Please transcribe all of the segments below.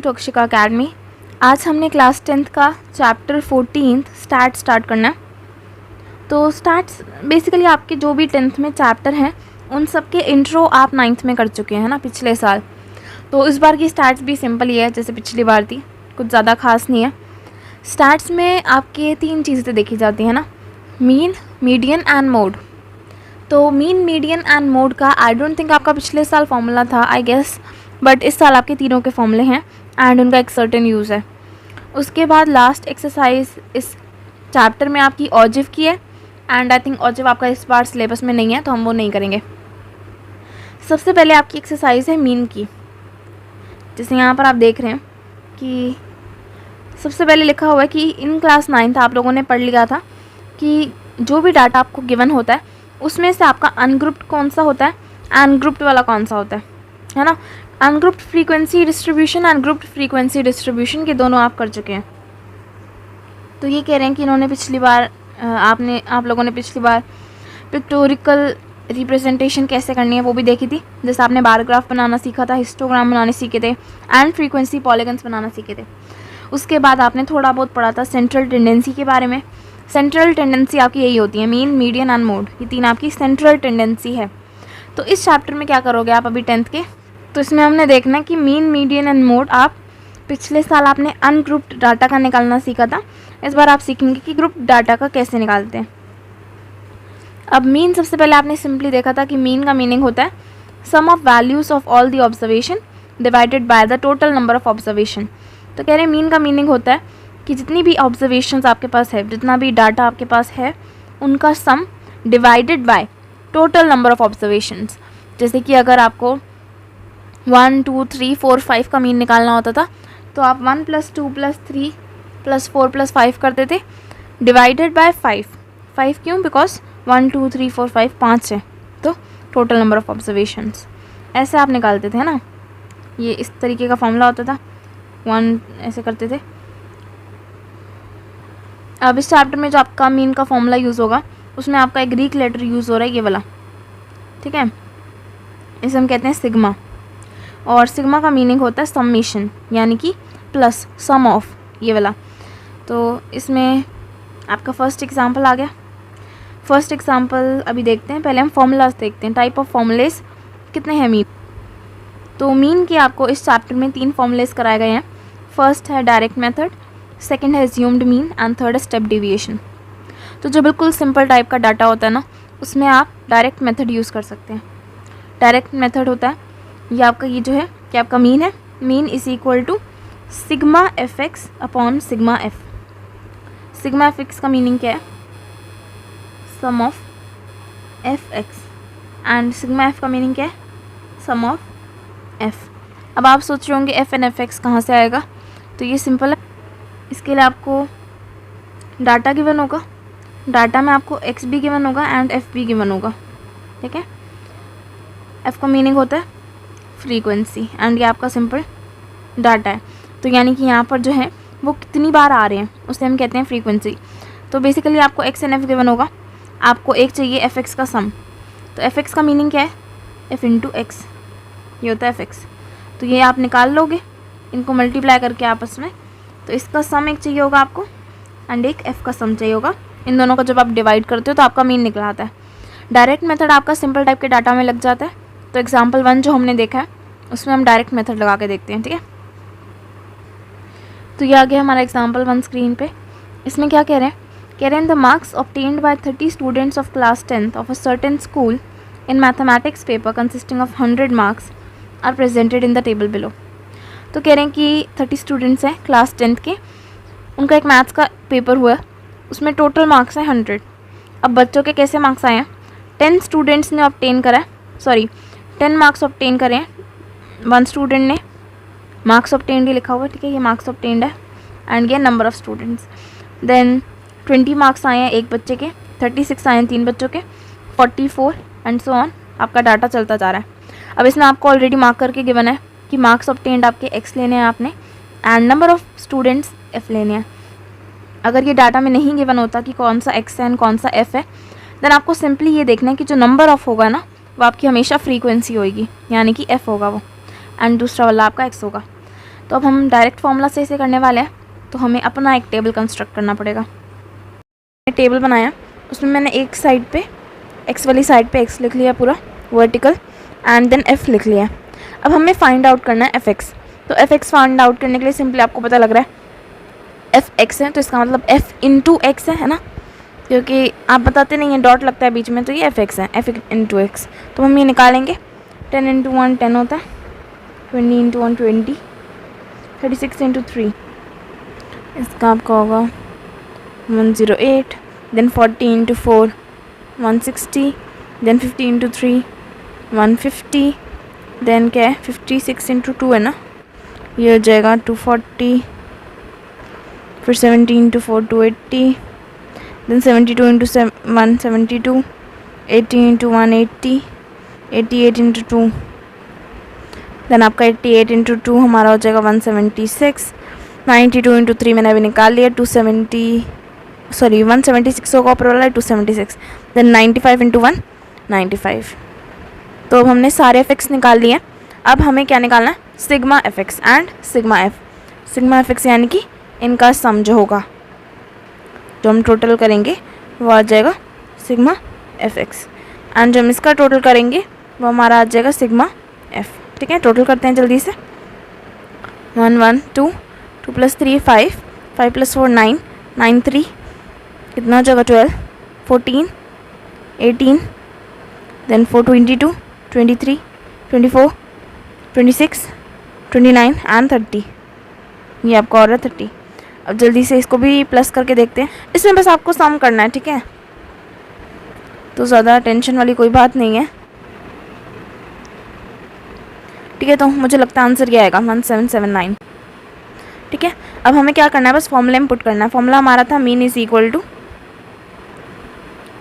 To Akshika academy. आज हमने class 10th का चैप्टर 14 स्टार्ट करना है। तो स्टार्ट्स बेसिकली आपके जो भी 10th में चैप्टर हैं उन सब के इंट्रो आप 9th में कर चुके हैं ना पिछले साल। तो इस बार की स्टार्ट्स भी सिंपल ही है जैसे पिछली बार थी, कुछ ज़्यादा खास नहीं है। स्टार्ट्स में आपके 3 चीज़ें देखी जाती हैं ना, मीन, मीडियन एंड मोड। तो मीन, मीडियन एंड मोड का आई डोंट थिंक आपका पिछले साल फॉर्मूला था आई गेस, बट इस साल आपके तीनों के फॉर्मूले हैं एंड उनका एक सर्टेन यूज़ है। उसके बाद लास्ट एक्सरसाइज इस चैप्टर में आपकी ऑजिव की है एंड आई थिंक ऑजिव आपका इस बार सिलेबस में नहीं है तो हम वो नहीं करेंगे। सबसे पहले आपकी एक्सरसाइज है मीन की, जैसे यहाँ पर आप देख रहे हैं कि सबसे पहले लिखा हुआ है कि इन क्लास 9th आप लोगों ने पढ़ लिया था कि जो भी डाटा आपको गिवन होता है उसमें से आपका अनग्रुप्ड कौन सा होता है, अनग्रुप्ड वाला कौन सा होता है ना। Ungrouped frequency distribution and grouped frequency distribution के दोनों आप कर चुके हैं। तो ये कह रहे हैं कि इन्होंने पिछली बार आप लोगों ने पिछली बार पिक्टोरिकल रिप्रेजेंटेशन कैसे करनी है वो भी देखी थी, जैसे आपने बार ग्राफ बनाना सीखा था, हिस्टोग्राम बनाने सीखे थे एंड फ्रीक्वेंसी पॉलीगन्स बनाना सीखे थे। उसके बाद आपने थोड़ा बहुत पढ़ा था सेंट्रल टेंडेंसी के बारे में। सेंट्रल टेंडेंसी आपकी यही होती है, मीन, मीडियन एंड मोड, ये 3 आपकी सेंट्रल टेंडेंसी है। तो इस चैप्टर में क्या करोगे आप अभी 10th के, तो इसमें हमने देखना है कि मीन, मीडियन एंड मोड आप पिछले साल आपने अनग्रुप्ड डाटा का निकालना सीखा था, इस बार आप सीखेंगे कि ग्रुप डाटा का कैसे निकालते हैं। अब मीन सबसे पहले आपने सिंपली देखा था कि मीन का मीनिंग होता है sum of values of all the observation divided by the total number of observation. तो कह रहे हैं मीन का मीनिंग होता है कि जितनी भी ऑब्जर्वेशंस आपके पास है, जितना भी डाटा आपके पास है, उनका सम divided by total number of observations. जैसे कि अगर आपको 1 2 3 4 5 का मीन निकालना होता था तो आप 1 + 2 + 3 + 4 + 5 करते थे डिवाइडेड बाय 5 क्यों, बिकॉज 1 2 3 4 5 5 है तो टोटल नंबर ऑफ ऑब्जर्वेशंस ऐसे आप निकालते थे ना। ये इस तरीके का फॉर्मूला होता था, 1 ऐसे करते थे। अब इस चैप्टर में जो आपका मीन का फॉर्मूला यूज़ होगा उसमें आपका एक ग्रीक लेटर यूज़ हो रहा है, ये वाला, ठीक है, इसे हम कहते हैं सिग्मा। और सिग्मा का मीनिंग होता है समेशन, यानी कि प्लस सम ऑफ, ये वाला। तो इसमें आपका फर्स्ट एग्जांपल आ गया। फर्स्ट एग्जांपल अभी देखते हैं, पहले हम फॉर्मूलाज देखते हैं, टाइप ऑफ फॉर्मूलेज कितने हैं मीन। तो मीन के आपको इस चैप्टर में 3 फॉर्मूलेज कराए गए हैं। फर्स्ट है डायरेक्ट मेथड, सेकंड है एज्यूम्ड मीन एंड थर्ड है स्टेप डेविएशन। तो जो बिल्कुल सिंपल टाइप का डाटा होता है ना उसमें आप डायरेक्ट मेथड यूज़ कर सकते हैं। डायरेक्ट मेथड होता है ये आपका, ये जो है कि आपका मीन है, mean is equal to sigma fx upon sigma f। Sigma fx का मीनिंग क्या है, sum of fx, and sigma f का मीनिंग क्या है, सम ऑफ f। अब आप सोच रहे होंगे f एंड fx कहाँ से आएगा, तो ये सिंपल है। इसके लिए आपको डाटा गिवन होगा, डाटा में आपको x भी गिवन होगा एंड f भी गिवन होगा, ठीक है। f का मीनिंग होता है फ्रीक्वेंसी एंड ये आपका सिंपल डाटा है, तो यानी कि यहाँ पर जो है वो कितनी बार आ रहे हैं उसे हम कहते हैं फ्रीक्वेंसी। तो बेसिकली आपको x एंड f गिवन होगा, आपको एक चाहिए fx का सम। तो fx का मीनिंग क्या है, f इंटू x, ये होता है fx। तो ये आप निकाल लोगे इनको मल्टीप्लाई करके आपस में, तो इसका सम एक चाहिए होगा आपको एंड एक f का सम चाहिए होगा। इन दोनों को जब आप डिवाइड करते हो तो आपका मीन निकल आता है। डायरेक्ट मेथड आपका सिंपल टाइप के डाटा में लग जाता है। तो एग्जाम्पल 1 जो हमने देखा है उसमें हम डायरेक्ट मेथड लगा के देखते हैं, ठीक है। तो ये आ गया हमारा एग्जाम्पल 1 स्क्रीन पे। इसमें क्या कह रहे हैं, कह रहे हैं the marks obtained by 30 students of class 10th of a certain school in mathematics paper consisting of 100 marks are presented in the table below. तो कह रहे हैं कि 30 स्टूडेंट्स हैं क्लास 10th के, उनका एक मैथ्स का पेपर हुआ, उसमें टोटल मार्क्स हैं 100। अब बच्चों के कैसे मार्क्स आए हैं, 10 स्टूडेंट्स ने ऑब्टेन करा है, 10 मार्क्स ऑब्टेन करे हैं, 1 स्टूडेंट ने मार्क्स ऑब्टेन्ड ही लिखा हुआ है, ठीक है, ये मार्क्स ऑब्टेन्ड है एंड ये number of students. Then 20 marks आए हैं एक बच्चे के, 36 आए हैं 3 बच्चों के, 44 एंड सो ऑन, आपका डाटा चलता जा रहा है। अब इसमें आपको ऑलरेडी मार्क करके गिवन है कि मार्क्स ऑब्टेन्ड आपके x लेने हैं आपने and number of students f लेने हैं। अगर ये डाटा में नहीं गिवन होता कि कौन सा x है एंड कौन सा f है, देन आपको सिंपली ये देखना है कि जो नंबर ऑफ होगा ना वो आपकी हमेशा फ्रीक्वेंसी होगी, यानी कि f होगा वो, एंड दूसरा वाला आपका x होगा। तो अब हम डायरेक्ट फॉर्मूला से इसे करने वाले हैं, तो हमें अपना एक टेबल कंस्ट्रक्ट करना पड़ेगा। टेबल बनाया, उसमें मैंने एक साइड पे एक्स वाली साइड पे एक्स लिख लिया पूरा वर्टिकल, एंड देन एफ लिख लिया। अब हमें फाइंड आउट करना है एफ एक्स। तो एफ एक्स फाइंड आउट करने के लिए सिंपली आपको पता लग रहा है एफ एक्स है, तो इसका मतलब एफ इंटू एक्स है ना, क्योंकि आप बताते नहीं हैं, डॉट लगता है बीच में, तो ये एफ एक्स है, एफ इंटू एक्स। तो हम ये निकालेंगे, 10 इंटू 1 10 होता है, 20 इंटू 1 20, 36 इंटू 3 इसका आपका होगा 108, then 40 into 4 160, then 50 into 3 150, then क्या है 56 इंटू 2 है ना, ये हो जाएगा 240, फिर 70 into 4 280, then 72 into 172, 80 into 180, 88 into 2, then आपका 88 इंटू 2 हमारा हो जाएगा 176, 92 इंटू 3 मैंने अभी निकाल लिया 176 होगा ऊपर वाला 276, देन 95 इंटू 1 95। तो अब हमने सारे एफ एक्स निकाल लिए। अब हमें क्या निकालना है, sigma f x and sigma F. Sigma f x यानी कि इनका सम जो होगा, जो हम टोटल करेंगे वो आ जाएगा सिग्मा एफ एक्स, एंड जो हम इसका टोटल करेंगे वो हमारा आ जाएगा सिग्मा एफ। ठीक है, टोटल करते हैं जल्दी से। 1 1 2 2 + 3 5 5 + 4 9 9 3 कितना हो जाएगा 12 14 18, देन 4 22 23 24 26 29 एंड 30। ये आपका और है 30। अब जल्दी से इसको भी प्लस करके देखते हैं। इसमें बस आपको सम करना है, ठीक है, तो ज़्यादा टेंशन वाली कोई बात नहीं है। ठीक है, तो मुझे लगता है आंसर क्या आएगा 1779। ठीक है, अब हमें क्या करना है, बस फॉर्मूले में पुट करना है। फॉर्मूला हमारा था mean is equal to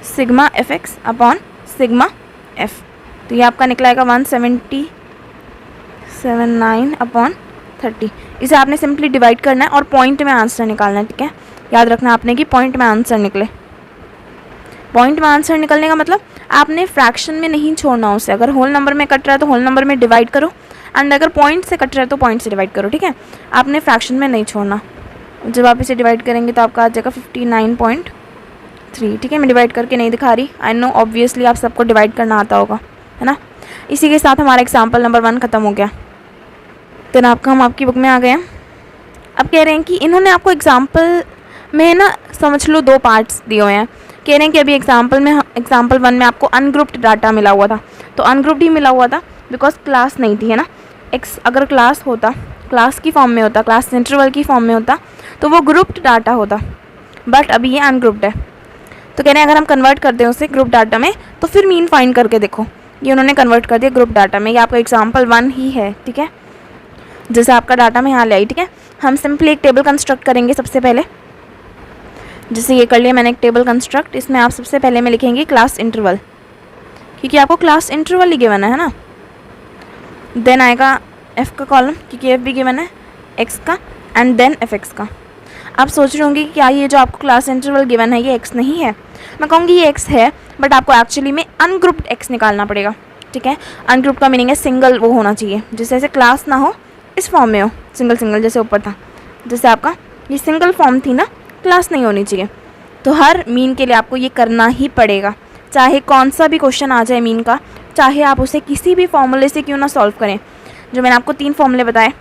sigma f x upon sigma f. तो ये आपका निकलाएगा 1779 अपॉन 30। इसे आपने सिंपली डिवाइड करना है और पॉइंट में आंसर निकालना है। ठीक है, याद रखना आपने कि पॉइंट में आंसर निकले। पॉइंट में आंसर निकलने का मतलब आपने फ्रैक्शन में नहीं छोड़ना उसे। अगर होल नंबर में कट रहा है तो होल नंबर में डिवाइड करो, एंड अगर पॉइंट से कट रहा है तो पॉइंट से डिवाइड करो। ठीक है, आपने फ्रैक्शन में नहीं छोड़ना। जब आप इसे डिवाइड करेंगे तो आपका आ जाएगा 59.3। ठीक है, मैं डिवाइड करके नहीं दिखा रही, आई नो ऑब्वियसली आप सबको डिवाइड करना आता होगा, है ना। इसी के साथ हमारा एग्जाम्पल नंबर 1 ख़त्म हो गया। देन हम आपकी बुक में आ गए हैं। अब कह रहे हैं कि इन्होंने आपको एग्जाम्पल में ना समझ लो 2 पार्ट्स दिए हुए हैं। कह रहे हैं कि अभी एग्जाम्पल 1 में आपको अनग्रुप्ड डाटा मिला हुआ था। तो अनग्रुप्ड ही मिला हुआ था बिकॉज क्लास नहीं थी, है ना। एक्स अगर क्लास होता, क्लास की फॉर्म में होता, क्लास इंटरवल की फॉर्म में होता, तो वो ग्रुप्ड डाटा होता, बट अभी ये अनग्रुप्ड है। तो कह रहे हैं अगर हम कन्वर्ट कर दें उसे ग्रुप डाटा में तो फिर मीन फाइंड करके देखो। ये उन्होंने कन्वर्ट कर दिया ग्रुप डाटा में। ये आपका एग्जाम्पल 1 ही है। ठीक है, जैसे आपका डाटा में यहाँ ले आई। ठीक है, हम सिंपली एक टेबल कंस्ट्रक्ट करेंगे सबसे पहले। जैसे ये कर लिया मैंने एक टेबल कंस्ट्रक्ट। इसमें आप सबसे पहले में लिखेंगे क्लास इंटरवल, क्योंकि आपको क्लास इंटरवल ही गिवन है ना। देन आएगा एफ का कॉलम, क्योंकि एफ भी गिवन है एक्स का, एंड देन एफ एक्स का। आप सोच रहे होंगे कि क्या ये जो आपको क्लास इंटरवल गिवन है ये एक्स नहीं है। मैं कहूँगी ये एक्स है, बट आपको एक्चुअली में अनग्रुप्ड एक्स निकालना पड़ेगा। ठीक है, अनग्रुप्ड का मीनिंग है सिंगल वो होना चाहिए, जिससे ऐसे क्लास ना हो, इस फॉर्म में हो, सिंगल सिंगल जैसे ऊपर था। जैसे आपका ये सिंगल फॉर्म थी ना, क्लास नहीं होनी चाहिए। तो हर मीन के लिए आपको ये करना ही पड़ेगा, चाहे कौन सा भी क्वेश्चन आ जाए मीन का, चाहे आप उसे किसी भी फॉर्मूले से क्यों ना सॉल्व करें। जो मैंने आपको 3 फॉर्मूले बताए,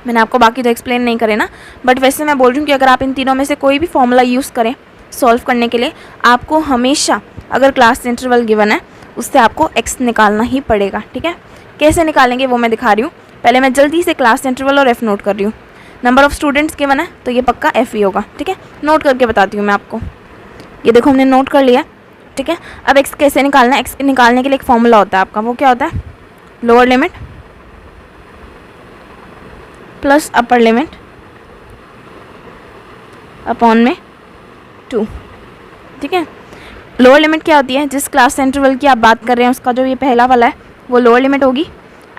मैंने आपको बाकी तो एक्सप्लेन नहीं करे ना, बट वैसे मैं बोल रही हूँ कि अगर आप इन तीनों में से कोई भी फॉर्मूला यूज़ करें सॉल्व करने के लिए, आपको हमेशा अगर क्लास इंटरवल गिवन है उससे आपको एक्स निकालना ही पड़ेगा। ठीक है, कैसे निकालेंगे वो मैं दिखा रही हूँ। पहले मैं जल्दी से क्लास इंटरवल और एफ नोट कर रही हूँ। नंबर ऑफ़ स्टूडेंट्स गिवन है तो ये पक्का एफ ही होगा। ठीक है, नोट करके बताती हूँ मैं आपको। ये देखो हमने नोट कर लिया। ठीक है, अब एक्स कैसे निकालना है। एक्स निकालने के लिए एक फॉर्मूला होता है आपका, वो क्या होता है, lower limit plus upper limit upon में 2। ठीक है, लोअर लिमिट क्या होती है, जिस क्लास इंटरवल की आप बात कर रहे हैं उसका जो ये पहला वाला है वो लोअर लिमिट होगी,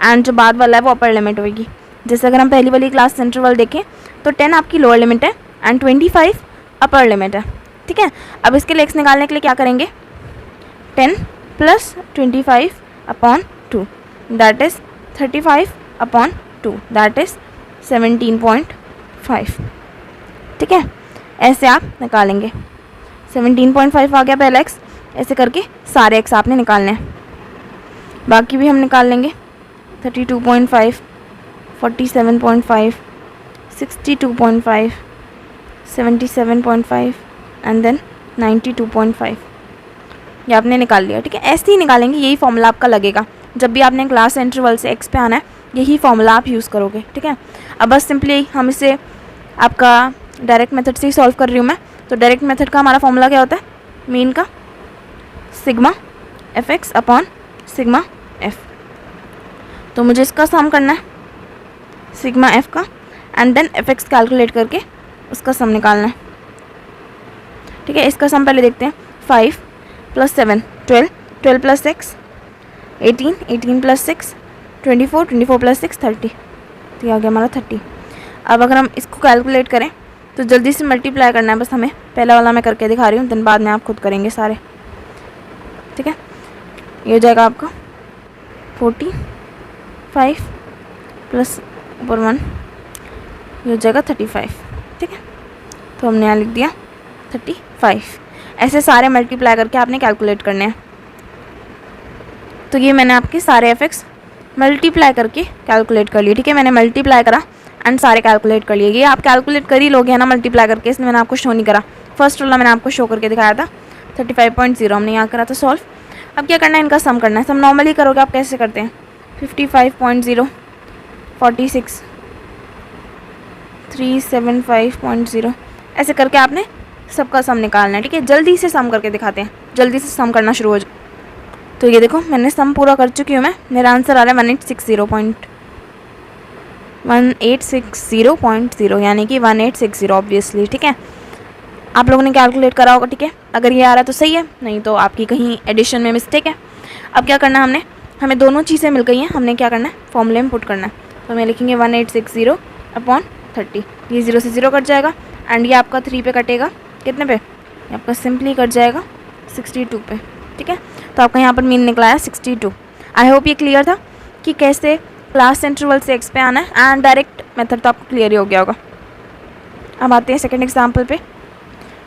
एंड जो बाद वाला है वो अपर लिमिट होगी। जैसे अगर हम पहली वाली क्लास इंटरवल देखें तो 10 आपकी लोअर लिमिट है एंड 25 अपर लिमिट है। ठीक है, अब इसके लिए एक्स निकालने के लिए क्या करेंगे, 10 + 25 upon 2 that is 35 upon 2 that is 17.5। ठीक है, ऐसे आप निकालेंगे। 17.5 आ गया पहला x, ऐसे करके सारे x आपने निकालने हैं। बाकी भी हम निकाल लेंगे। 32.5, 47.5, 62.5, 77.5 एंड देन 92.5, ये आपने निकाल लिया। ठीक है, ऐसे ही निकालेंगे, यही फॉर्मूला आपका लगेगा जब भी आपने क्लास इंटरवल से x पे आना है, यही फॉर्मूला आप यूज़ करोगे। ठीक है, अब बस सिंपली हम इसे आपका डायरेक्ट मेथड से ही सॉल्व कर रही हूँ मैं। तो डायरेक्ट मेथड का हमारा फॉर्मूला क्या होता है, मीन का sigma f x upon sigma f. तो मुझे इसका सम करना है सिग्मा एफ का, and then f x calculate करके उसका सम निकालना है। ठीक है, इसका सम पहले देखते हैं। 5 + 7 12, 12 + 6 18, 18 + 6 24, 24 + 6 30, तो ये आ गया हमारा 30। अब अगर हम इसको कैलकुलेट करें तो जल्दी से मल्टीप्लाई करना है बस हमें। पहला वाला मैं करके दिखा रही हूँ, दिन बाद में आप खुद करेंगे सारे। ठीक है, ये हो जाएगा आपका 45 प्लस ऊपर 1, ये हो जाएगा 35। ठीक है, तो हमने यहाँ लिख दिया 35। ऐसे सारे मल्टीप्लाई करके आपने कैलकुलेट करने हैं। तो ये मैंने आपके सारे एफ एक्स मल्टीप्लाई करके कैलकुलेट कर लिए। ठीक है, मैंने मल्टीप्लाई करा एंड सारे कैलकुलेट कर लिए। ये आप कैलकुलेट कर ही लोगे है ना मल्टीप्लाई करके, इसलिए मैंने आपको शो नहीं करा। फर्स्ट वाला मैंने आपको शो करके दिखाया था 35.0, हमने यहाँ करा था सॉल्व। अब क्या करना है, इनका सम करना है। सम नॉर्मली करोगे आप कैसे करते हैं, 55.0, 46, 375.0, ऐसे करके आपने सबका सम निकालना है। ठीक है, जल्दी से सम करके दिखाते हैं, जल्दी से सम करना शुरू हो जाए। तो ये देखो मैंने सम पूरा कर चुकी हूँ मैं। मेरा आंसर आ रहा है 1860.0 यानी कि 1860 ऑब्वियसली। ठीक है, आप लोगों ने कैलकुलेट करा होगा। ठीक है, अगर ये आ रहा है तो सही है, नहीं तो आपकी कहीं एडिशन में मिस्टेक है। अब क्या करना है, हमें दोनों चीज़ें मिल गई हैं, हमने क्या करना है, फॉर्मूले में पुट करना है। तो हमें लिखेंगे 1860 अपॉन 30, ये 0 से 0 कट जाएगा एंड ये आपका 3 पे कटेगा, कितने पे, ये आपका सिंपली कट जाएगा 62 पे। ठीक है, तो आपका यहाँ पर मीन निकला है 62। आई होप ये क्लियर था कि कैसे क्लास इंटरवल से x पे आना है, एंड डायरेक्ट मेथड तो आपको क्लियर ही हो गया होगा। अब आते हैं सेकंड एग्जांपल पे।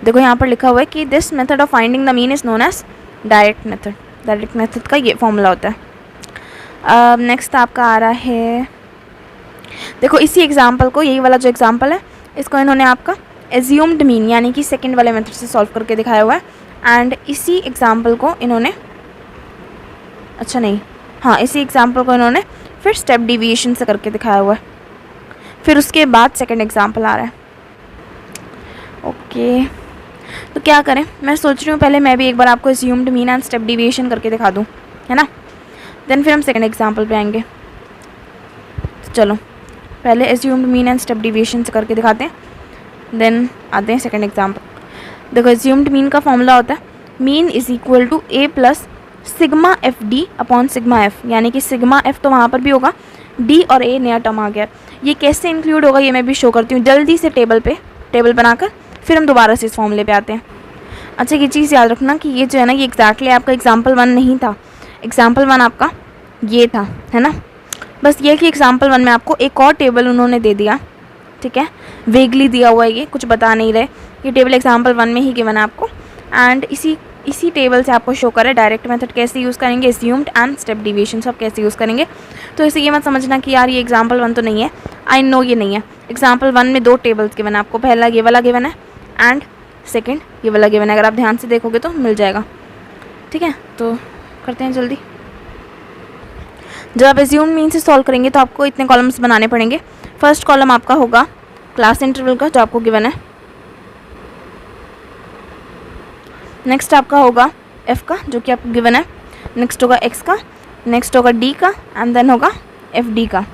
देखो यहाँ पर लिखा हुआ है कि this method of finding the mean is known as direct method. Direct method का ये फॉर्मूला होता है। नेक्स्ट आपका आ रहा है, देखो इसी एग्जाम्पल को, यही वाला जो एग्जाम्पल है, इसको इन्होंने आपका एज्यूम्ड मीन यानी कि सेकेंड वाले मेथड से सॉल्व करके दिखाया हुआ है। एंड इसी एग्जाम्पल को इन्होंने, अच्छा नहीं, हाँ इसी एग्जाम्पल को इन्होंने फिर स्टेप डिविएशन से करके दिखाया हुआ है। फिर उसके बाद सेकंड एग्जाम्पल आ रहा है। ओके, तो क्या करें, मैं सोच रही हूँ पहले मैं भी एक बार आपको assumed mean and step deviation करके दिखा दूँ, है ना, देन फिर हम सेकंड एग्जाम्पल पे आएंगे। तो चलो पहले assumed mean and step deviation से करके दिखाते हैं, देन आते हैं सेकंड एग्जाम्पल। देखो एज्यूम्ड मीन का फॉर्मूला होता है mean is equal to a plus sigma F D upon sigma f, यानी कि सिग्मा एफ तो वहाँ पर भी होगा, d और a नया टर्म आ गया। ये कैसे इंक्लूड होगा ये मैं भी शो करती हूँ जल्दी से। टेबल बनाकर फिर हम दोबारा से इस फॉर्मूले पे आते हैं। अच्छा ये चीज़ याद रखना कि ये जो है ना, ये एग्जैक्टली आपका एग्जाम्पल 1 नहीं था, एग्जाम्पल 1 आपका ये था, है ना। बस ये कि एग्जाम्पल 1 में आपको एक और टेबल उन्होंने दे दिया, ठीक है, वेगली दिया हुआ है, ये कुछ बता नहीं रहे, ये टेबल एग्जाम्पल 1 में ही गिवन है आपको। एंड इसी टेबल से आपको शो करे डायरेक्ट मेथड कैसे यूज़ करेंगे, एज्यूम्ड एंड स्टेप डिविएशन सब कैसे यूज़ करेंगे। तो इसे ये मत समझना कि यार ये एग्जाम्पल 1 तो नहीं है, आई नो ये नहीं है। एग्जाम्पल 1 में 2 टेबल्स गिवन है आपको, पहला ये वाला गिवन है एंड सेकेंड ये वाला गिवन है। अगर आप ध्यान से देखोगे तो मिल जाएगा, ठीक है। तो करते हैं जल्दी। जब आप एज्यूम्ड मीन से सॉल्व करेंगे तो आपको इतने कॉलम्स बनाने पड़ेंगे। फर्स्ट कॉलम आपका होगा क्लास इंटरवल का जो आपको गिवन है, नेक्स्ट आपका होगा एफ का जो कि आपको गिवन है, नेक्स्ट होगा एक्स का, नेक्स्ट होगा डी का एंड देन होगा एफ डी का,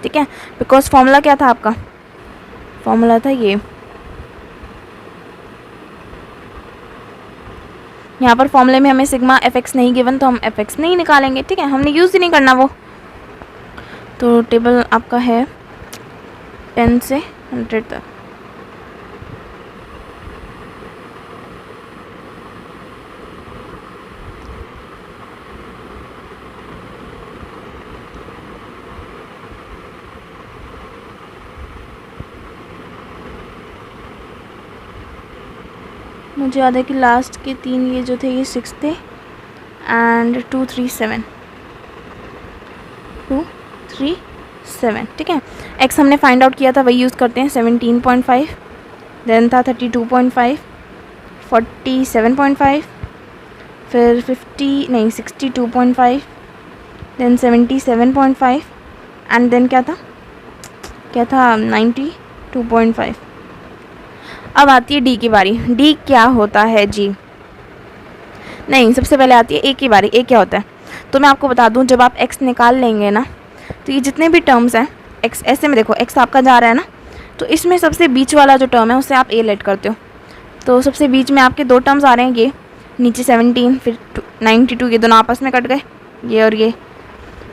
ठीक है। बिकॉज फॉर्मूला क्या था आपका, फॉर्मूला था ये, यहाँ पर फॉर्मूले में हमें सिग्मा एफ एक्स नहीं गिवन तो हम एफ एक्स नहीं निकालेंगे, ठीक है, हमने यूज़ ही नहीं करना वो। तो टेबल आपका है 10 से 100 तक। मुझे याद है कि लास्ट के 3 ये जो थे ये 6 थे एंड 2 3 7 2 3 7, ठीक है। एक्स हमने फाइंड आउट किया था वही यूज़ करते हैं, 17.5, देन था 32.5, 47.5, फिर 62.5, देन 77.5 एंड देन क्या था 92.5। अब आती है डी की बारी। डी क्या होता है जी? नहीं, सबसे पहले आती है ए की बारी। ए क्या होता है? तो मैं आपको बता दूं, जब आप एक्स निकाल लेंगे ना, तो ये जितने भी टर्म्स हैं एक्स, ऐसे में देखो एक्स आपका जा रहा है ना, तो इसमें सबसे बीच वाला जो टर्म है उसे आप ए लेट करते हो। तो सबसे बीच में आपके 2 टर्म्स आ रहे हैं, ये नीचे 17 फिर 92, ये दोनों आपस में कट गए, ये और ये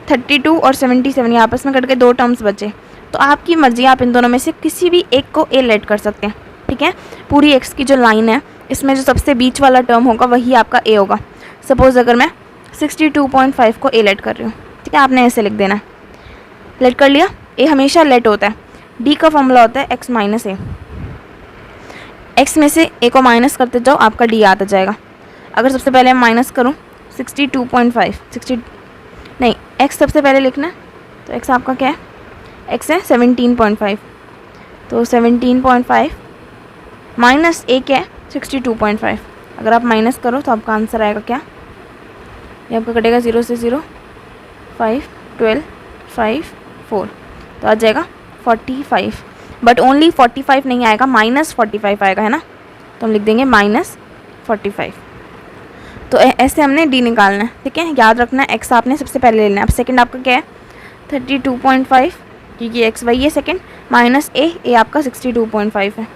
32 और 77 ये आपस में कट गए, 2 टर्म्स बचे। तो आपकी मर्जी, आप इन दोनों में से किसी भी एक को ए लेट कर सकते हैं, ठीक है। पूरी एक्स की जो लाइन है इसमें जो सबसे बीच वाला टर्म होगा वही आपका ए होगा। सपोज़ अगर मैं 62.5 को ए लेट कर रही हूँ, ठीक है, आपने ऐसे लिख देना है, लेट कर लिया। ए हमेशा लेट होता है। डी का फॉर्मूला होता है एक्स माइनस ए। एक्स में से ए को माइनस करते जाओ, आपका डी आता जाएगा। अगर सबसे पहले मैं माइनस करूँ 62.5, 60 नहीं, एक्स सबसे पहले लिखना है, तो एक्स आपका क्या है? एक्स है 17.5, तो 17.5 माइनस ए क्या है? 62.5। अगर आप माइनस करो तो आपका आंसर आएगा क्या? ये आपका कटेगा 0 से 0, 5 12 5 4, तो आ जाएगा 45। बट ओनली 45 नहीं आएगा, -45 आएगा, है ना। तो हम लिख देंगे -45। तो ऐसे हमने डी निकालना है, ठीक है। याद रखना है एक्स आपने सबसे पहले लेना है। अब सेकंड आपका क्या है? 32.5, क्योंकि एक्स वही है सेकंड, माइनस ए आपका 62.5 है।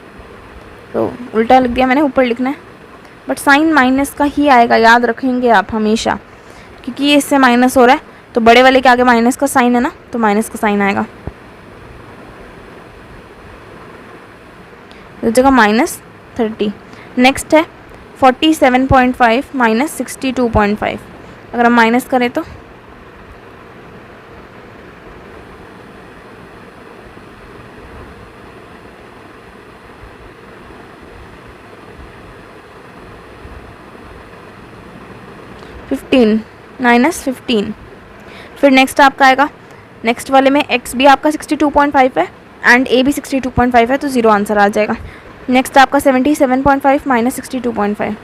तो उल्टा लिख दिया मैंने, ऊपर लिखना है, बट साइन माइनस का ही आएगा, याद रखेंगे आप हमेशा, क्योंकि ये इससे माइनस हो रहा है, तो बड़े वाले के आगे माइनस का साइन है ना, तो माइनस का साइन आएगा। इस जगह -30। नेक्स्ट है 47.5 माइनस 62.5। अगर हम माइनस करें तो -15। फिर नेक्स्ट आपका आएगा, नेक्स्ट वाले में x भी आपका 62.5 है एंड a भी 62.5 है, तो 0 आंसर आ जाएगा। नेक्स्ट आपका 77.5 माइनस 62.5,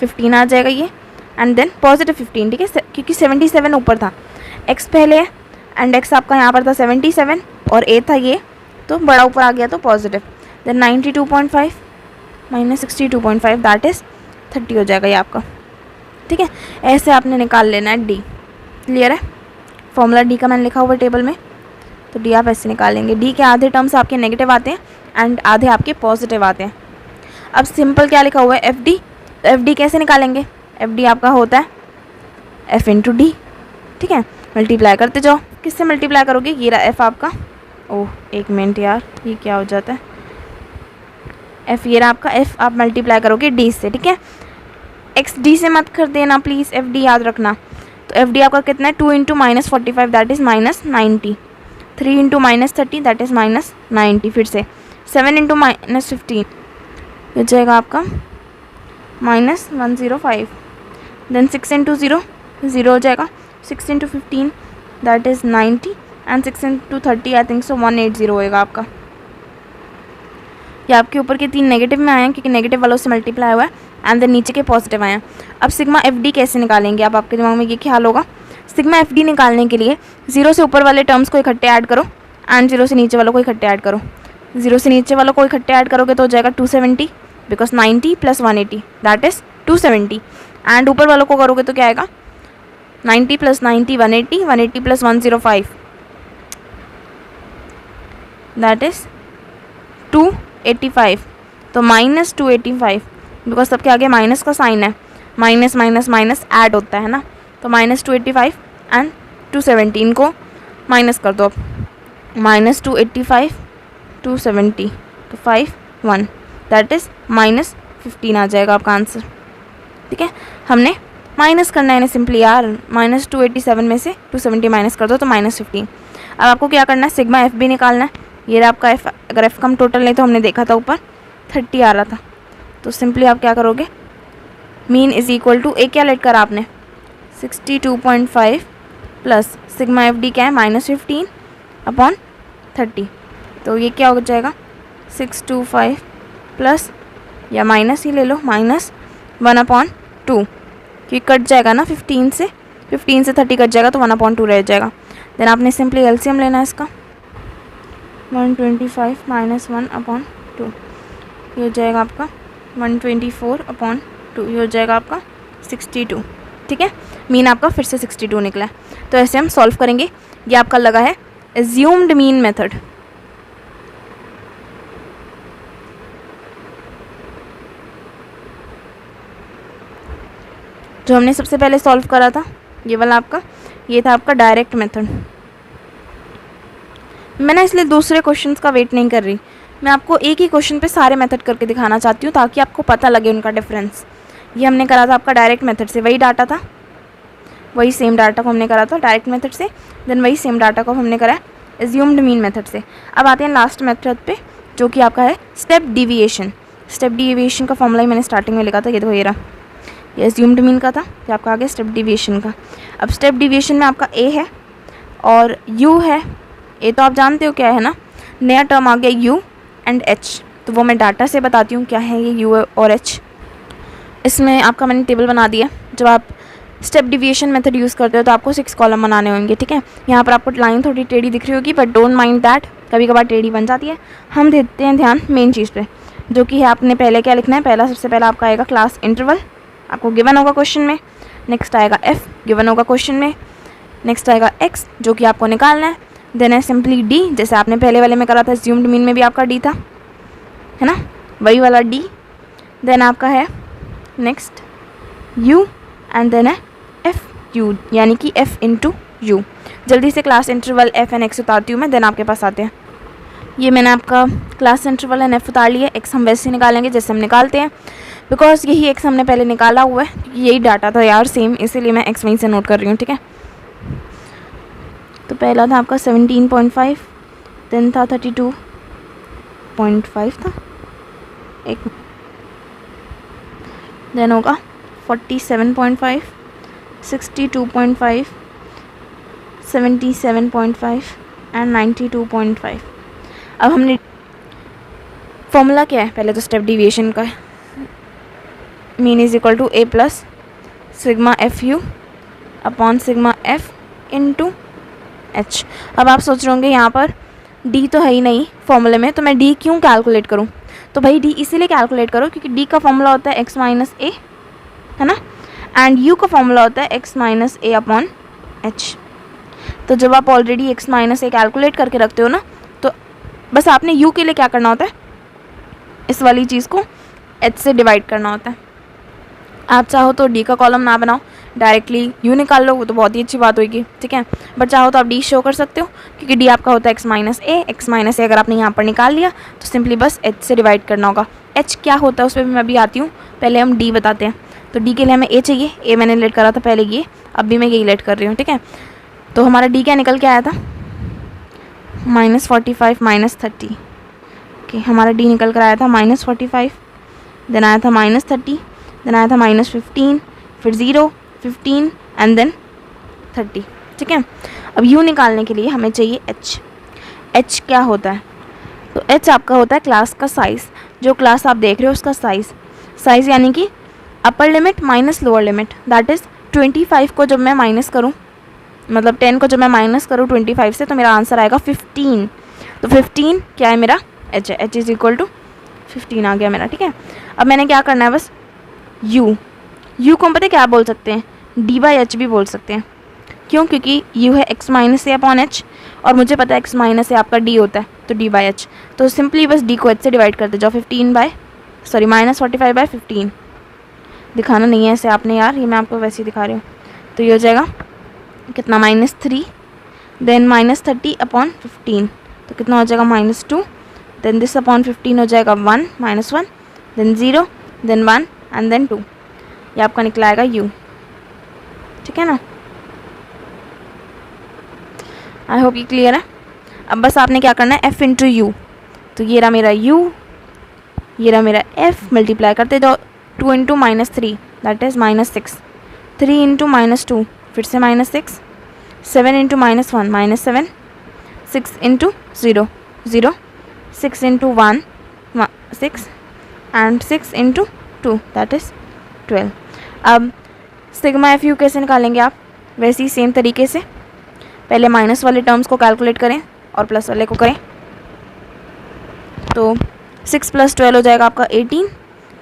15 आ जाएगा ये, एंड देन पॉजिटिव 15, ठीक है, क्योंकि 77 ऊपर था, x पहले है एंड x आपका यहाँ पर था 77 और a था ये, तो बड़ा ऊपर आ गया तो positive. Then 92.5 minus 62.5 that is 30 हो जाएगा ये आपका, ठीक है। ऐसे आपने निकाल लेना है डी। क्लियर है? फॉर्मूला डी का मैंने लिखा हुआ टेबल में, तो डी आप ऐसे निकालेंगे। डी के आधे टर्म्स आपके नेगेटिव आते हैं एंड आधे आपके पॉजिटिव आते हैं। अब सिंपल क्या लिखा हुआ है? F D. तो एफ डी कैसे निकालेंगे? एफ डी आपका होता है एफ इंटू डी, ठीक है। मल्टीप्लाई करते जाओ। किससे मल्टीप्लाई करोगे? ये रहा एफ आपका, ओह एक मिनट यार, ये क्या हो जाता है, एफ ये रहा आपका, एफ आप मल्टीप्लाई करोगे डी से, ठीक है। एक्स डी से मत कर देना प्लीज़, एफ डी याद रखना। तो एफ डी आपका कितना है? 2 into -45 that is -90, 3 into -30 that is -90, फिर से 7 इंटू -15 हो जाएगा आपका -105, देन 6 इंटू 0 हो जाएगा, 6 into 15 that is 90 and 6 into 30 I think so 180 होएगा आपका। ये आपके ऊपर के 3 नेगेटिव में आए हैं क्योंकि नेगेटिव वालों से मल्टीप्लाई हुआ है एंड देन नीचे के पॉजिटिव आए हैं। अब सिग्मा एफ डी कैसे निकालेंगे? अब आपके दिमाग में ये ख्याल होगा, सिग्मा एफ डी निकालने के लिए 0 से ऊपर वाले टर्म्स को इकट्ठे ऐड करो एंड 0 से नीचे वालों को इकट्ठे ऐड करो। 0 से नीचे वालों को इकट्ठे ऐड करोगे तो हो जाएगा 270, बिकॉज 90 + 180 दैट इज़ 270, एंड ऊपर वालों को करोगे तो क्या आएगा? 90 + 90 180, 180 + 105 दैट इज़ 285, तो -285, बिकॉज सबके आगे माइनस का साइन है, माइनस माइनस माइनस ऐड होता है ना, तो -285 एंड 270 इनको माइनस कर दो। अब -285 270 तो 5 1 दैट इज़ -15 आ जाएगा आपका आंसर, ठीक है। हमने माइनस करना है ना सिंपली यार, -287 में से 270 माइनस कर दो तो -15। अब आपको क्या करना है? सिग्मा एफ बी निकालना है। ये रहा आपका एफ। अगर एफ का हम टोटल लें तो हमने देखा था ऊपर 30 आ रहा था, तो सिंपली आप क्या करोगे, मीन इज इक्वल टू ए क्या लेट करा आपने 62.5 प्लस सिग्मा एफ डी क्या है -15 अपॉन 30। तो ये क्या हो जाएगा 625 प्लस या माइनस ही ले लो -1/2, क्योंकि कट जाएगा ना 15 से 30 कट जाएगा तो 1/2 रह जाएगा। देन आपने सिंपली एलसीएम लेना है इसका 125 -1/2, ये हो जाएगा आपका 124/2, ये हो जाएगा आपका 62। ठीक है, मीन आपका फिर से 62 निकला है। तो ऐसे हम सॉल्व करेंगे। ये आपका लगा है एज्यूम्ड मीन मेथड। जो हमने सबसे पहले सॉल्व करा था ये वाला आपका, ये था आपका डायरेक्ट मेथड। मैं ना इसलिए दूसरे क्वेश्चंस का वेट नहीं कर रही, मैं आपको एक ही क्वेश्चन पे सारे मेथड करके दिखाना चाहती हूँ ताकि आपको पता लगे उनका डिफरेंस। ये हमने करा था आपका डायरेक्ट मेथड से, वही डाटा था, वही सेम डाटा को हमने करा था डायरेक्ट मेथड से, देन वही सेम डाटा को हमने करा एज्यूम्ड मीन मेथड से। अब आते हैं लास्ट मेथड पे जो कि आपका है स्टेप डिविएशन। स्टेप डिविएशन का फॉर्मूला ही मैंने स्टार्टिंग में लिखा था, ये देखो ये रहा, ये एज्यूम्ड मीन का था, ये आपका आ गया स्टेप डिविएशन का। अब स्टेप डिविएशन में आपका ए है और यू है। ए तो आप जानते हो क्या है ना, नया टर्म आ गया यू एंड एच, तो वो मैं डाटा से बताती हूँ क्या है ये यू और एच। इसमें आपका मैंने टेबल बना दिया। जब आप स्टेप डिविएशन मेथड यूज़ करते हो तो आपको 6 कॉलम बनाने होंगे। ठीक है, यहाँ पर आपको लाइन थोड़ी टेढ़ी दिख रही होगी, बट डोंट माइंड दैट, कभी कभार टेढ़ी बन जाती है। हम देते हैं ध्यान मेन चीज़ पे, जो कि है आपने पहले क्या लिखना है। पहला सबसे पहला आपका आएगा क्लास इंटरवल, आपको गिवन होगा क्वेश्चन में। नेक्स्ट आएगा एफ, गिवन होगा क्वेश्चन में। नेक्स्ट आएगा एक्स, जो कि आपको निकालना है। देन है सिंपली डी, जैसे आपने पहले वाले में करा था एज्यूम्ड मीन में भी आपका डी था, है ना, वही वाला डी। देन आपका है नेक्स्ट यू एंड देन है एफ यू, यानी कि एफ इंटू यू। जल्दी से class interval F and x उतारती हूँ मैं, देन आपके पास आते हैं। ये मैंने आपका क्लास इंटरवल एंड एफ उतार लिया। एक्स हम वैसे निकालेंगे जैसे हम निकालते हैं, बिकॉज यही एक्स हमने पहले निकाला हुआ है, यही डाटा था यार सेम, इसीलिए मैं एक्स वहीं से नोट कर रही हूँ। ठीक है, तो पहला था आपका 17.5, देन था 32.5 था एक, देन होगा 47.5, 62.5, 77.5 एंड 92.5। अब हमने फॉर्मूला क्या है, पहले तो स्टेप डिविएशन का है, mean is equal to a plus sigma f u upon sigma f into h. अब आप सोच रहे होंगे यहाँ पर डी तो है ही नहीं फॉर्मूले में, तो मैं डी क्यों कैलकुलेट करूँ। तो भाई डी इसीलिए कैलकुलेट करो क्योंकि डी का फॉर्मूला होता है एक्स माइनस ए, है ना, एंड यू का फॉर्मूला होता है एक्स माइनस ए अपॉन एच। तो जब आप ऑलरेडी एक्स माइनस ए कैलकुलेट करके रखते हो ना, तो बस आपने यू के लिए क्या करना होता है, इस वाली चीज़ को एच से डिवाइड करना होता है। आप चाहो तो डी का कॉलम ना बनाओ, डायरेक्टली यू निकाल लो, वो तो बहुत ही अच्छी बात होगी। ठीक है, बट चाहो तो आप डी शो कर सकते हो क्योंकि डी आपका होता है एक्स माइनस ए। एक्स माइनस ए अगर आपने यहाँ पर निकाल लिया तो सिंपली बस एच से डिवाइड करना होगा। एच क्या होता है उस पर भी मैं अभी आती हूँ, पहले हम डी बताते हैं। तो डी के लिए हमें ए चाहिए, ए मैंने लेट करा था पहले, ये अब भी मैं यही लेट कर रही हूँ। ठीक है, तो हमारा डी क्या निकल के आया था -45 -30। ओके, हमारा डी निकल कर आया था -45, देन आया था -30, देन आया था -15, फिर 0, 15 एंड देन 30। ठीक है, अब यू निकालने के लिए हमें चाहिए एच। एच क्या होता है, तो एच आपका होता है क्लास का साइज़, जो क्लास आप देख रहे हो उसका साइज़ यानी कि upper limit minus lower limit, that is 25 को जब मैं माइनस करूँ, मतलब 10 को जब मैं माइनस करूँ 25 से, तो मेरा आंसर आएगा 15। तो 15 क्या है मेरा एच है, एच इज़ इक्वल टू 15 आ गया मेरा। ठीक है, अब मैंने क्या करना है, बस यू को हम पता है क्या बोल सकते हैं, डी बाई एच भी बोल सकते हैं। क्यों, क्योंकि यू है एक्स माइनस ए अपॉन एच, और मुझे पता है एक्स माइनस ए आपका डी होता है, तो डी बाई एच। तो सिंपली बस डी को एच से डिवाइड करते जाओ, -45/15 दिखाना नहीं है ऐसे आपने यार, ये मैं आपको वैसे ही दिखा रही हूँ। तो ये हो जाएगा कितना -3, देन -30 अपॉन 15, तो कितना हो जाएगा -2, देन दिस अपॉन 15 हो जाएगा 1 -1, देन 0, देन 1 एंड देन 2। ये आपका निकला आएगा यू। ठीक है ना, आई होप ये क्लियर है। अब बस आपने क्या करना है, एफ इंटू यू, तो ये रहा मेरा यू, ये रहा मेरा एफ, मल्टीप्लाई करते जाओ, 2 इंटू -3 दैट इज़ -6, 3 इंटू -2 फिर से -6, 7 into -1 -7, 6 into 0 0, 6 into 1 6 and 6 into 2 that is 12। अब सिग्मा एफ यू कैसे निकालेंगे आप, वैसे ही सेम तरीके से पहले माइनस वाले टर्म्स को कैलकुलेट करें और प्लस वाले को करें। तो 6 + 12 हो जाएगा आपका 18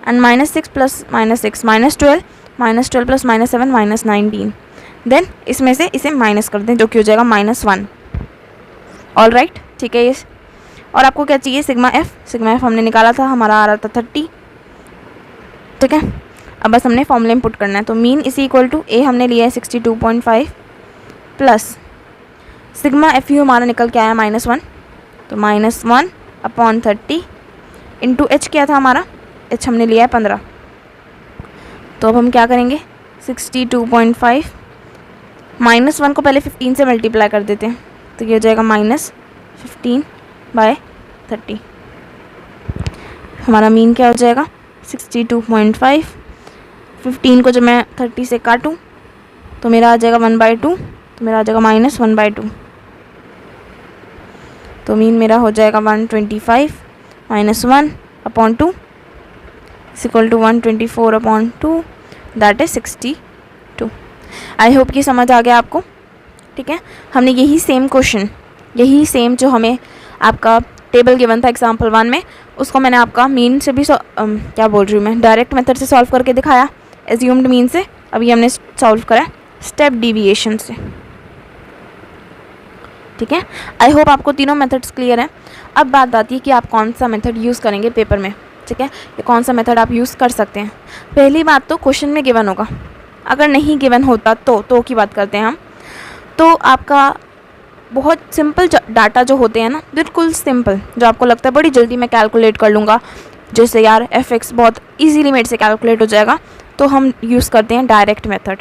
एंड -6 + -6 -12, -12 + -7 -19। देन इसमें से इसे माइनस कर दें जो कि हो जाएगा -1। ऑल राइट, ठीक है ये। और आपको क्या चाहिए, सिग्मा एफ हमने निकाला था, हमारा आ रहा था 30, ठीक है। अब बस हमने फॉर्मूले में पुट करना है। तो मीन इज इक्वल टू ए हमने लिया है 62.5 प्लस सिग्मा एफ यू हमारा निकल के आया -1, तो -1/30 इंटू एच क्या था हमारा, एच हमने लिया है 15। तो अब हम क्या करेंगे, 62.5 -1 को पहले 15 से मल्टीप्लाई कर देते हैं, तो ये हो जाएगा -15/30। हमारा मीन क्या हो जाएगा 62.5, 15 को जब मैं 30 से काटूँ तो मेरा आ जाएगा 1/2, तो मेरा आ जाएगा -1/2। तो मीन मेरा हो जाएगा 125 -1/2 equal to 124/2 that is 62। I hope कि समझ आ गया आपको, ठीक है। हमने यही सेम क्वेश्चन, यही सेम जो हमें आपका टेबल गिवन था एग्जाम्पल 1 में, उसको मैंने आपका मीन से भी क्या बोल रही हूँ मैं, डायरेक्ट मेथड से सॉल्व करके दिखाया, एज्यूम्ड मीन से। अभी हमने सॉल्व करा स्टेप डिविएशन से, ठीक है। आई होप आपको तीनों मेथड्स क्लियर हैं। अब बात आती है कि आप कौन सा मेथड यूज़ करेंगे पेपर में, ठीक है, ये कौन सा मेथड आप यूज़ कर सकते हैं। पहली बात तो क्वेश्चन में गिवन होगा, अगर नहीं गिवन होता तो की बात करते हैं हम, तो आपका बहुत सिंपल डाटा जो होते हैं ना, बिल्कुल सिंपल, जो आपको लगता है बड़ी जल्दी मैं कैलकुलेट कर लूँगा, जैसे यार fx बहुत इजीली मेरे से कैलकुलेट हो जाएगा, तो हम यूज़ करते हैं डायरेक्ट मेथड।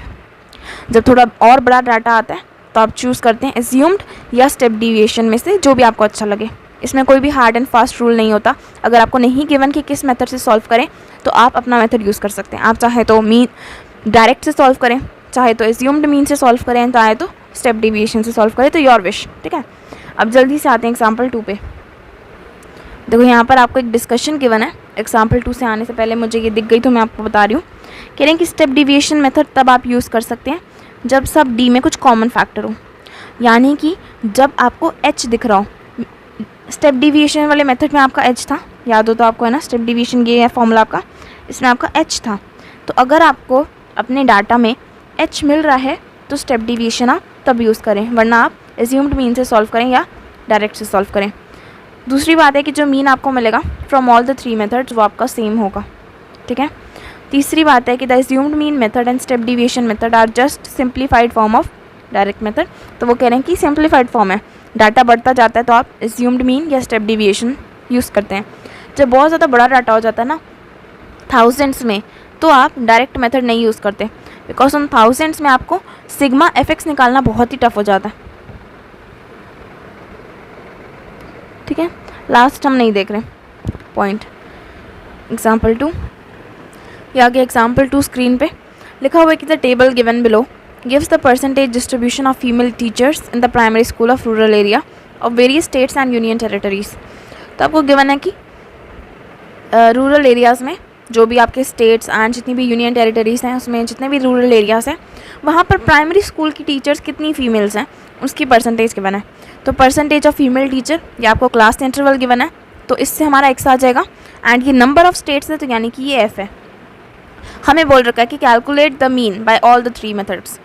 जब थोड़ा और बड़ा डाटा आता है तो आप चूज़ करते हैं एज्यूम्ड या स्टेप डिविएशन में से, जो भी आपको अच्छा लगे। इसमें कोई भी हार्ड एंड फास्ट रूल नहीं होता। अगर आपको नहीं गिवन कि किस मेथड से सॉल्व करें तो आप अपना मेथड यूज़ कर सकते हैं। आप चाहे तो मीन डायरेक्ट से सॉल्व करें, चाहे तो एज्यूम्ड मीन से सॉल्व करें, चाहे तो स्टेप डिविएशन से सॉल्व करें, तो योर विश, ठीक है। अब जल्दी से आते हैं एग्जाम्पल 2 पे। देखो यहाँ पर आपको एक डिस्कशन गिवन है। एग्जाम्पल 2 से आने से पहले मुझे ये दिख गई तो मैं आपको बता रही हूँ। कह रहे हैं कि स्टेप डिविएशन मेथड तब आप यूज़ कर सकते हैं जब सब डी में कुछ कॉमन फैक्टर हो, यानी कि जब आपको एच दिख रहा हो। स्टेप डिविएशन वाले मेथड में आपका एच था, याद हो तो आपको, है ना, स्टेप डिविएशन ये है फॉर्मूला आपका, इसमें आपका एच था। तो अगर आपको अपने डाटा में एच मिल रहा है तो स्टेप डिविएशन आप तब यूज़ करें, वरना आप एज्यूम्ड मीन से सॉल्व करें या डायरेक्ट से सॉल्व करें। दूसरी बात है कि जो मीन आपको मिलेगा फ्रॉम ऑल द 3 मेथड्स वो आपका सेम होगा, ठीक है। तीसरी बात है कि the assumed mean method and step deviation method are just simplified form of direct method. तो वो कह रहे हैं कि सिंप्लीफाइड फॉर्म है, डाटा बढ़ता जाता है तो आप एज्यूम्ड मीन या स्टेप डिविएशन यूज़ करते हैं। जब बहुत ज़्यादा बड़ा डाटा हो जाता है ना, थाउजेंड्स में, तो आप डायरेक्ट मेथड नहीं यूज़ करते, बिकॉज उन थाउजेंड्स में आपको सिग्मा एफएक्स निकालना बहुत ही टफ हो जाता है, ठीक है। लास्ट हम नहीं देख रहे पॉइंट। एग्जाम्पल 2, ये आगे एग्जाम्पल 2 स्क्रीन पे लिखा हुआ है कि the table given below gives the percentage distribution of female teachers in the primary school of rural area of various states and union territories। तो आपको गिवन है कि रूरल एरियाज़ में जो भी आपके स्टेट्स एंड जितनी भी यूनियन टेरिटरीज़ हैं, उसमें जितने भी रूरल एरियाज़ हैं, वहाँ पर प्राइमरी स्कूल की टीचर्स कितनी फीमेल्स हैं उसकी परसेंटेज गिवन है। तो परसेंटेज ऑफ फीमेल टीचर, ये आपको क्लास इंटरवल गिवन है, तो इससे हमारा एक्स आ जाएगा। एंड ये नंबर ऑफ स्टेट्स है, तो यानी कि ये एफ है। हमें बोल रखा है कि calculate the mean by all the 3 methods.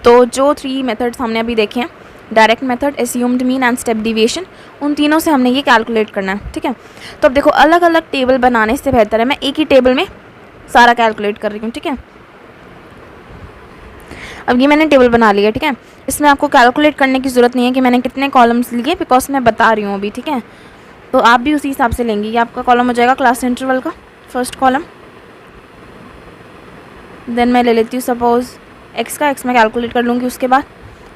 तो जो 3 मेथड्स हमने अभी देखे हैं, direct method, assumed mean and step deviation, उन तीनों से हमने ये कैलकुलेट करना है, ठीक है। तो अब देखो, अलग अलग टेबल बनाने से बेहतर है मैं एक ही टेबल में सारा कैलकुलेट कर रही हूँ, ठीक है। अब ये मैंने टेबल बना लिया, ठीक है। इसमें आपको कैलकुलेट करने की ज़रूरत नहीं है कि मैंने कितने कॉलम्स लिए, बिकॉज मैं बता रही हूँ अभी, ठीक है। तो आप भी उसी हिसाब से लेंगे। ये आपका कॉलम हो जाएगा क्लास इंटरवल का फर्स्ट कॉलम। देन मैं ले लेती हूँ सपोज़ एक्स का, एक्स में कैलकुलेट कर लूँगी उसके बाद।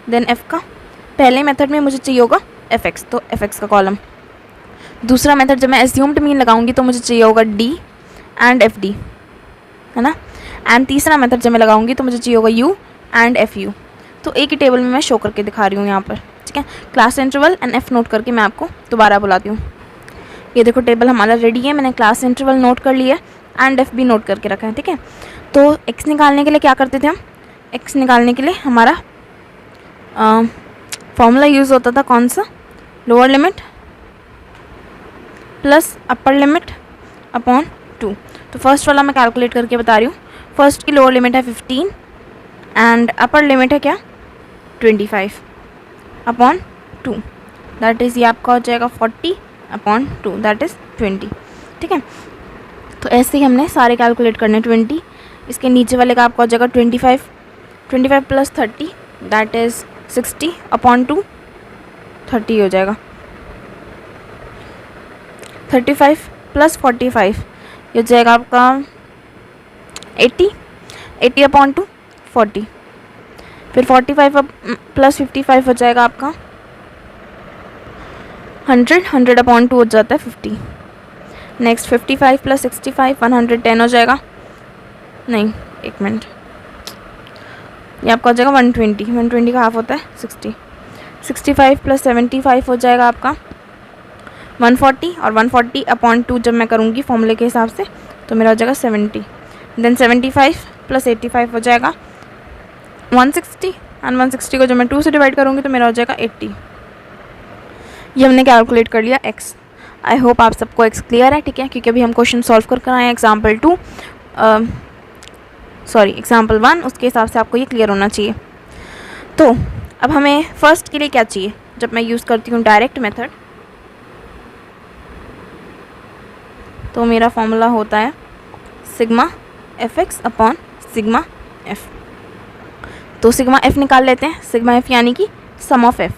देन एफ़ का, पहले मेथड में मुझे चाहिए होगा एफ एक्स, तो एफ एक्स का कॉलम। दूसरा मेथड जब मैं एज्यूम्ड मीन लगाऊंगी तो मुझे चाहिए होगा डी एंड एफ डी, है ना। एंड तीसरा मेथड जब मैं लगाऊंगी तो मुझे चाहिए होगा यू एंड एफ यू। तो एक ही टेबल में मैं शो करके दिखा रही हूँ यहाँ पर, ठीक है। Class interval and F note करके मैं आपको दोबारा बुलाती हूँ। ये देखो टेबल हमारा रेडी है, मैंने क्लास इंटरवल नोट कर लिया एंड एफ भी नोट करके रखा है, ठीक है। तो एक्स निकालने के लिए क्या करते थे हम, एक्स निकालने के लिए हमारा फॉर्मूला यूज़ होता था कौन सा, lower limit plus upper limit upon 2। तो फर्स्ट वाला मैं कैलकुलेट करके बता रही हूँ। फर्स्ट की लोअर लिमिट है 15 एंड अपर लिमिट है क्या 25 अपॉन 2, दैट इज़ ये आपका हो जाएगा 40 अपॉन 2, दैट इज़ 20, ठीक है। तो ऐसे ही हमने सारे कैलकुलेट करने 20, इसके नीचे वाले का आपका हो जाएगा 25 प्लस 30 दैट इज़ 60 अपॉन 2, 30 हो जाएगा। 35 प्लस 45 ये हो जाएगा आपका 80 अपॉन 2 40, फिर 45 प्लस 55 हो जाएगा आपका 100 अपॉन 2 हो जाता है 50। नेक्स्ट 55 प्लस 65 110 हो जाएगा, नहीं एक मिनट, ये आपका हो जाएगा 120 का हाफ होता है 60। 65 प्लस 75 हो जाएगा आपका 140 और 140 अपॉन 2 जब मैं करूँगी फॉर्मूले के हिसाब से तो मेरा हो जाएगा 70। देन 75 प्लस 85 हो जाएगा 160 एंड 160 को जब मैं 2 से डिवाइड करूँगी तो मेरा हो जाएगा 80। ये हमने कैलकुलेट कर लिया x। आई होप आप सबको x क्लियर है, ठीक है, क्योंकि अभी हम क्वेश्चन सॉल्व कर आए हैं एग्जाम्पल 1, उसके हिसाब से आपको ये क्लियर होना चाहिए। तो अब हमें फर्स्ट के लिए क्या चाहिए, जब मैं यूज़ करती हूँ डायरेक्ट मेथड तो मेरा फॉर्मूला होता है sigma f x upon sigma f. तो सिग्मा एफ निकाल लेते हैं, सिग्मा एफ यानी कि सम ऑफ एफ।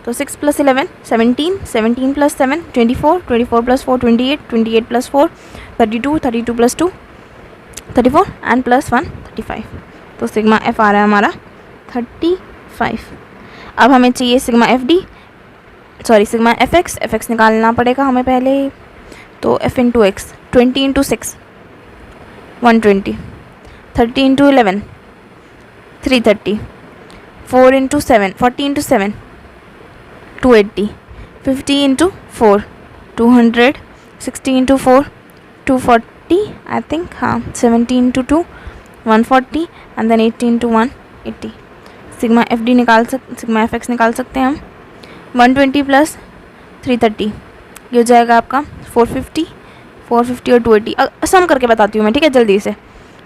तो 6 plus 11 17, 17 plus 7 24, 24 plus 4 28, 28 plus 4 32, 32 plus 2 34 and plus 1 35। तो सिग्मा एफ आ रहा है हमारा 35। अब हमें चाहिए सिग्मा एफ एक्स निकालना पड़ेगा हमें पहले। तो f into x 20 into 6 120, 30 into 11 330, 4 into 7 40 into 7 280, 50 इंटू 4 200, 60 इंटू 4 240 आई थिंक, हाँ 70 into 2 140 and then 80 into 180। Sigma f x निकाल सकते हैं हम। 120 प्लस 330 ये हो जाएगा आपका 450 और 280। सम करके बताती हूँ मैं, ठीक है, जल्दी से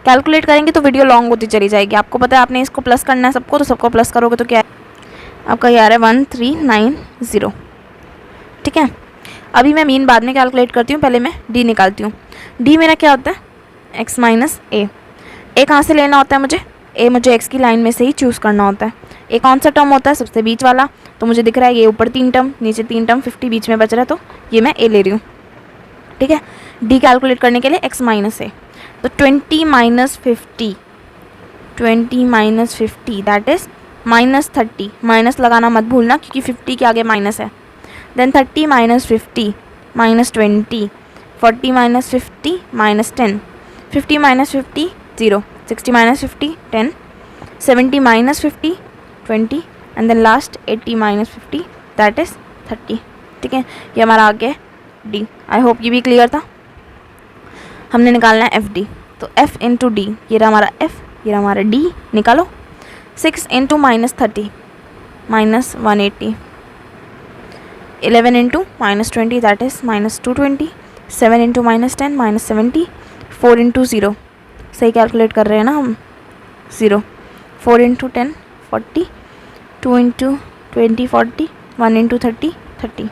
कैलकुलेट करेंगे तो वीडियो लॉन्ग होती चली जाएगी। आपको पता है आपने इसको प्लस करना है सबको, तो सबको प्लस करोगे तो क्या है आपका ये आ रहा है 1390, ठीक है। अभी मैं मीन बाद में कैलकुलेट करती हूँ, पहले मैं डी निकालती हूँ। डी मेरा क्या होता है एक्स माइनस ए। ए कहाँ से लेना होता है मुझे, ए मुझे एक्स की लाइन में से ही चूज़ करना होता है। ए कौन सा टर्म होता है सबसे बीच वाला, तो मुझे दिख रहा है ये ऊपर 3 टर्म नीचे 3 टर्म 50 बीच में बच रहा है, तो ये मैं ए ले रही हूँ, ठीक है। डी कैलकुलेट करने के लिए एक्स माइनस ए, तो 20 minus 50 that is minus 30। Minus लगाना मत भूलना क्योंकि 50 के आगे माइनस है। Then 30 minus 50 minus 20, 40 minus 50 minus 10, 50 minus 50 0, 60 minus 50 10, 70 minus 50 20 and then last 80 minus 50 that is 30, ठीक है। ये हमारा आ गया डी। आई होप ये भी क्लियर था। हमने निकालना है एफ डी, तो एफ इंटू डी, ये रहा हमारा एफ, ये रहा हमारा डी, निकालो। 6 into minus 30 minus 180, 11 into minus 20 that is minus 220, 7 into minus 10 minus 70, 4 into 0, सही कैलकुलेट कर रहे हैं ना हम, 0, 4 इंटू 10 40, 2 इंटू 20 40, 1 इंटू 30 30,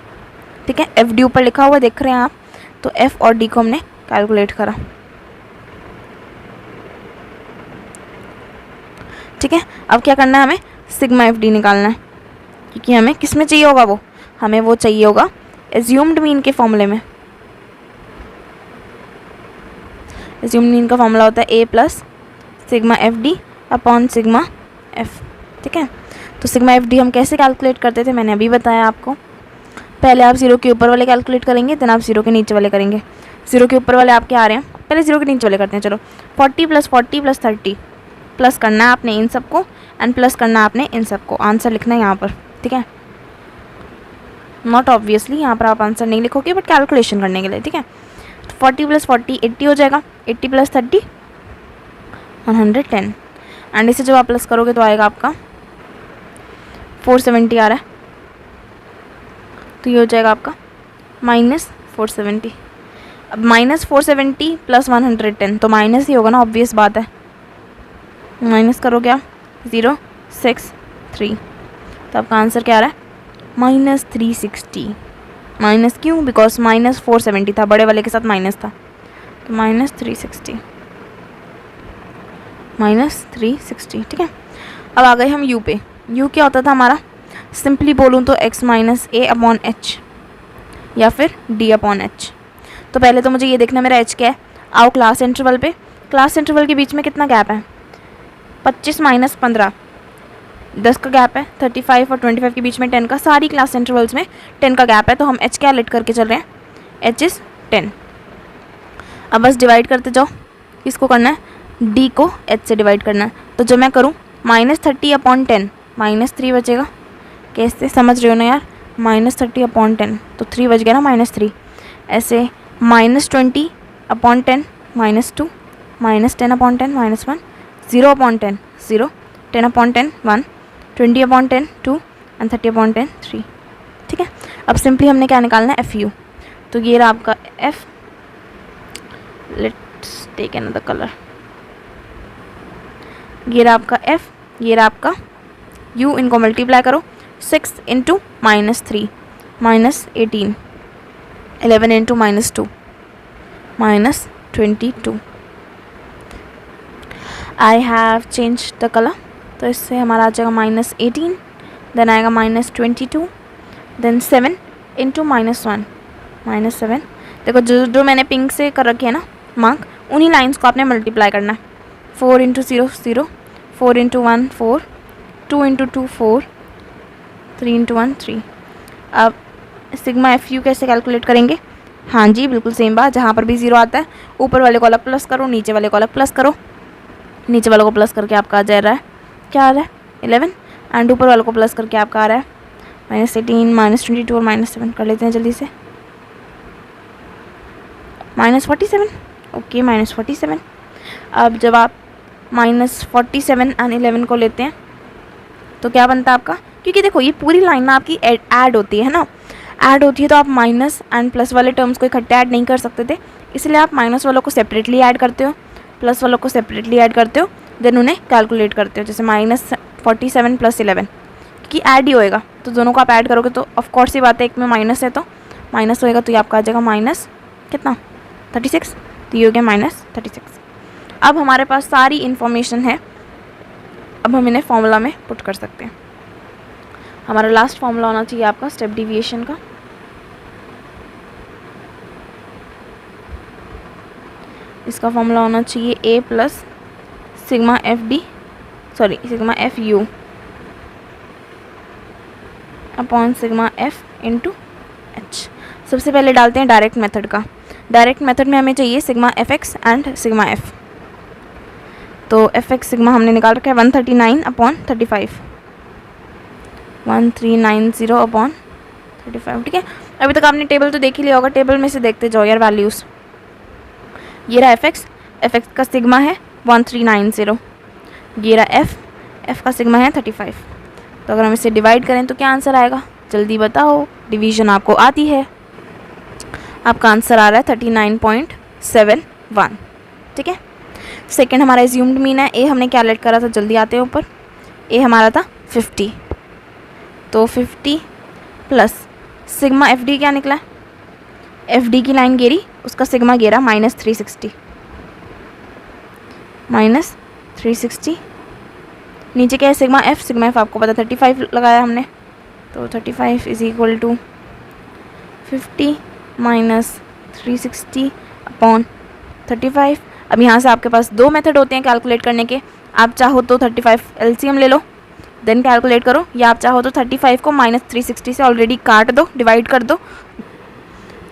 ठीक है। एफ डी ऊपर लिखा हुआ देख रहे हैं आप, तो एफ और डी को हमने कैलकुलेट करा, ठीक है। अब क्या करना है, हमें सिग्मा एफ डी निकालना है, क्योंकि हमें किस में चाहिए होगा, हमें वो चाहिए होगा एज्यूम्ड मीन के फॉर्मूले में। एज्यूम्ड मीन का फॉर्मूला होता है A plus sigma F D upon sigma F, ठीक है। तो सिग्मा एफ डी हम कैसे कैलकुलेट करते थे मैंने अभी बताया आपको, पहले आप 0 के ऊपर वाले कैलकुलेट करेंगे, देन आप 0 के नीचे वाले करेंगे। 0 के ऊपर वाले आपके आ रहे हैं, पहले 0 के नीचे वाले करते हैं। चलो 40 + 40 + 30 प्लस करना है आपने इन सबको एंड प्लस करना है आपने इन सबको। आंसर लिखना है यहाँ पर, ठीक है। नॉट ऑब्वियसली यहाँ पर आप आंसर नहीं लिखोगे, बट कैलकुलेशन करने के लिए, ठीक है। 40 + 40 80 हो जाएगा, 80 + 30 110 एंड इसे जब आप प्लस करोगे तो आएगा आपका 470 आ रहा है, तो ये हो जाएगा आपका -470। अब -470 + 110 तो माइनस ही होगा ना, ऑब्वियस बात है। माइनस करो क्या, 0 6 3, तो आपका आंसर क्या आ रहा है -360। माइनस क्यों, बिकॉज -470 था, बड़े वाले के साथ माइनस था, तो -360 -360, ठीक है। अब आ गए हम u पे। u क्या होता था हमारा, सिंपली बोलूँ तो x - a/h या फिर d/h। तो पहले तो मुझे ये देखना मेरा h क्या है। आओ क्लास इंटरवल पे, क्लास इंटरवल के बीच में कितना गैप है, 25 - 15 10 का गैप है। 35 और 25 के बीच में 10 का, सारी क्लास इंटरवल्स में 10 का गैप है, तो हम h क्या लेट करके चल रहे हैं, h इज़ 10। अब बस डिवाइड करते जाओ, किसको करना है, d को h से डिवाइड करना है। तो जो मैं करूँ -30/10 -3 बचेगा, कैसे समझ रहे हो ना यार, -30/10 तो 3 बच गया ना, -3। ऐसे -20/10 -2 -10/10 -1 0/10 0 10/10 1 20/10 2 एंड 30/10 3, ठीक है। अब सिंपली हमने क्या निकालना है, FU। तो ये रहा आपका F, let's take another colour. ये रहा आपका F, ये रहा आपका U, इनको मल्टीप्लाई करो, 6 × -3 -18 11 × -2 -22। I have change the colour, तो इससे हमारा आ जाएगा -18, देन आएगा -22, देन 7 × -1 -7। देखो जो मैंने पिंक से कर रखे है ना मार्क, उन्हीं लाइंस को आपने मल्टीप्लाई करना है। 4 × 0 0, 4 × 1 4, 2 × 2 4, 3 × 1 3। अब सिग्मा FU कैसे कैलकुलेट करेंगे, हाँ जी बिल्कुल सेम बात, जहाँ पर भी 0 आता है ऊपर वाले को अलग प्लस करो, नीचे वाले को अलग प्लस करो। नीचे वालों को प्लस करके आपका आ जा रहा है, क्या आ रहा है 11, एंड ऊपर वालों को प्लस करके आपका आ रहा है -18 -22 और -7। कर लेते हैं जल्दी से, -47, ओके -47। अब जब आप -47 एंड 11 को लेते हैं तो क्या बनता है आपका, क्योंकि देखो ये पूरी लाइन ना आपकी ऐड होती है ना, ऐड होती है, तो आप माइनस एंड प्लस वाले टर्म्स को इकट्ठे ऐड नहीं कर सकते थे, इसलिए आप माइनस वालों को सेपरेटली ऐड करते हो, प्लस वालों को सेपरेटली ऐड करते हो, देन उन्हें कैलकुलेट करते हो। जैसे -47 + 11 कि ऐड ही होएगा, तो दोनों को आप ऐड करोगे तो ऑफ कोर्स ही बात है, एक में माइनस है तो माइनस होएगा, तो ये आपका आ जाएगा माइनस कितना 36, तो ये हो गया -36। अब हमारे पास सारी इन्फॉर्मेशन है, अब हम इन्हें फॉर्मूला में पुट कर सकते हैं। हमारा लास्ट फॉर्मूला होना चाहिए आपका स्टेप डिविएशन का। इसका फॉर्मूला होना चाहिए A + sigma FU upon sigma F × H। सबसे पहले डालते हैं डायरेक्ट मेथड का। डायरेक्ट मेथड में हमें चाहिए sigma FX and sigma F। तो FX सिग्मा हमने निकाल रखा है 139/35, 1390/35, ठीक है। अभी तक आपने टेबल तो देख ही लिया होगा, टेबल में से देखते जाओ यार वैल्यूज़। ये रहा FX का सिग्मा है 1390, ये रहा F का सिग्मा है 35। तो अगर हम इसे डिवाइड करें तो क्या आंसर आएगा, जल्दी बताओ, डिवीजन आपको आती है। आपका आंसर आ रहा है 39.71, ठीक है। सेकंड हमारा एज्यूम्ड मीन है, ए हमने क्या लेट करा था, जल्दी आते हैं ऊपर। ए हमारा था 50, तो 50 प्लस सिग्मा FD क्या निकला, FD की लाइन गिरी, उसका सिग्मा गिरा -360, -360। नीचे क्या है सिग्मा F आपको पता 35 लगाया हमने, तो 35 = 50 - 360/35। अब यहाँ से आपके पास दो मेथड होते हैं कैलकुलेट करने के, आप चाहो तो 35 LCM ले लो, देन कैलकुलेट करो, या आप चाहो तो 35 को -360 से ऑलरेडी काट दो, डिवाइड कर दो।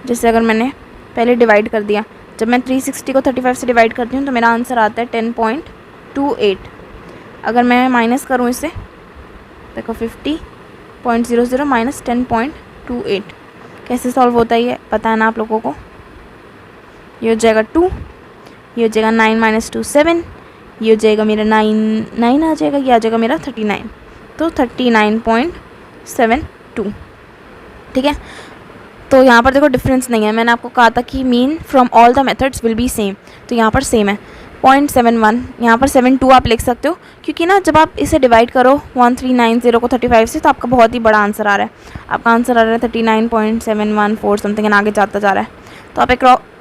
जैसे अगर मैंने पहले डिवाइड कर दिया, जब मैं 360 को 35 से डिवाइड करती हूँ तो मेरा आंसर आता है 10.28। अगर मैं माइनस करूँ इसे, देखो 50.00 माइनस 10.28, कैसे सॉल्व होता है ये पता है ना आप लोगों को। ये हो जाएगा 2, ये हो जाएगा 9 - 2 7, ये हो जाएगा मेरा 9 आ जाएगा, ये आ जाएगा मेरा 39, तो 39.72। ठीक है, तो यहाँ पर देखो डिफरेंस नहीं है, मैंने आपको कहा था कि mean from all the methods will be same, तो यहाँ पर सेम है 0.71, यहाँ पर 72 आप लिख सकते हो, क्योंकि ना जब आप इसे डिवाइड करो 1390 को 35 से तो आपका बहुत ही बड़ा आंसर आ रहा है, आपका आंसर आ रहा है 39.714 समथिंग एंड आगे जाता जा रहा है। तो आप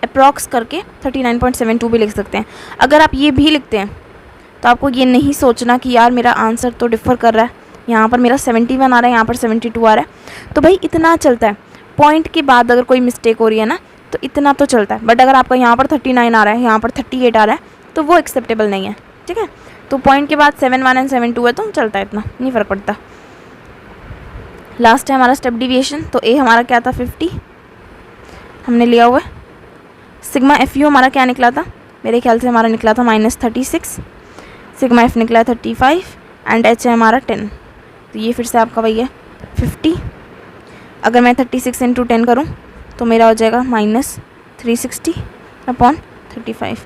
अप्रॉक्स करके 39.72 भी लिख सकते हैं। अगर आप ये भी लिखते हैं तो आपको ये नहीं सोचना कि यार मेरा आंसर तो डिफ़र कर रहा है, यहाँ पर मेरा 71 आ रहा है, यहाँ पर 72 आ रहा है, तो भाई इतना चलता है। पॉइंट के बाद अगर कोई मिस्टेक हो रही है ना तो इतना तो चलता है, बट अगर आपका यहाँ पर 39 आ रहा है, यहाँ पर 38 आ रहा है, तो वो एक्सेप्टेबल नहीं है। ठीक है, तो पॉइंट के बाद 71 एंड 72 है तो चलता है, इतना नहीं फ़र्क पड़ता। लास्ट है हमारा स्टेप डिविएशन, तो ए हमारा क्या था 50 हमने लिया हुआ है। सिग्मा एफ यू हमारा क्या निकला था, मेरे ख्याल से हमारा निकला था -36, सिग्मा एफ निकला 35 एंड एच है हमारा 10, तो ये फिर से आपका वही है 50। अगर मैं 36 × 10 करूँ तो मेरा हो जाएगा -360/35।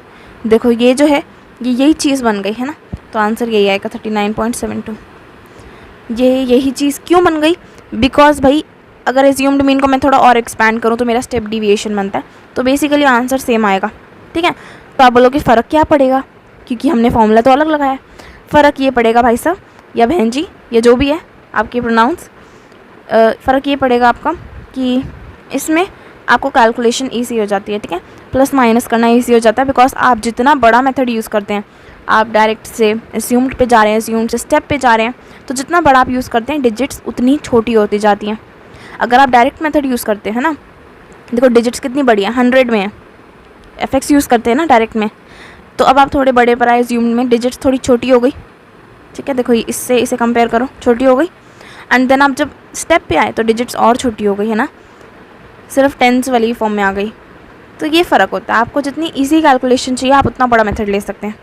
देखो ये जो है ये यही चीज़ बन गई है ना, तो आंसर यही आएगा 39.72। ये यही चीज़ क्यों बन गई, बिकॉज भाई अगर एज्यूम्ड मीन को मैं थोड़ा और एक्सपैंड करूँ तो मेरा स्टेप डिविएशन बनता है, तो बेसिकली आंसर सेम आएगा। ठीक है, तो आप बोलोगे फ़र्क क्या पड़ेगा, क्योंकि हमने फॉर्मूला तो अलग लगाया है। फ़र्क ये पड़ेगा भाई साहब या बहन जी या जो भी है आपके प्रोनाउंस, फ़र्क ये पड़ेगा आपका कि इसमें आपको कैलकुलेशन ईजी हो जाती है। ठीक है, प्लस माइनस करना ईजी हो जाता है, बिकॉज आप जितना बड़ा मेथड यूज़ करते हैं, आप डायरेक्ट से एज्यूम्ड पे जा रहे हैं, एज्यूम्ड से स्टेप पे जा रहे हैं, तो जितना बड़ा आप यूज़ करते हैं डिजिट्स उतनी छोटी होती जाती हैं। अगर आप डायरेक्ट मेथड यूज़ करते हैं ना, देखो डिजिट्स कितनी बड़ी है, 100 में है, एफएक्स यूज़ करते हैं ना डायरेक्ट में, तो अब आप थोड़े बड़े पर आए, एज्यूम्ड में डिजिट्स थोड़ी छोटी हो गई। ठीक है, देखो इससे इसे कंपेयर करो, छोटी हो गई, एंड देन आप जब स्टेप पे आए तो डिजिट्स और छोटी हो गई है ना, सिर्फ टेंस वाली फॉर्म में आ गई। तो ये फ़र्क होता है, आपको जितनी इजी कैलकुलेशन चाहिए आप उतना बड़ा मेथड ले सकते हैं।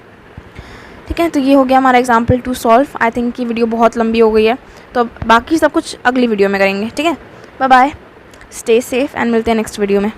ठीक है, तो ये हो गया हमारा एग्जाम्पल 2 सॉल्व। आई थिंक कि वीडियो बहुत लंबी हो गई है, तो बाकी सब कुछ अगली वीडियो में करेंगे। ठीक है, bye bye, stay safe and मिलते हैं नेक्स्ट वीडियो में।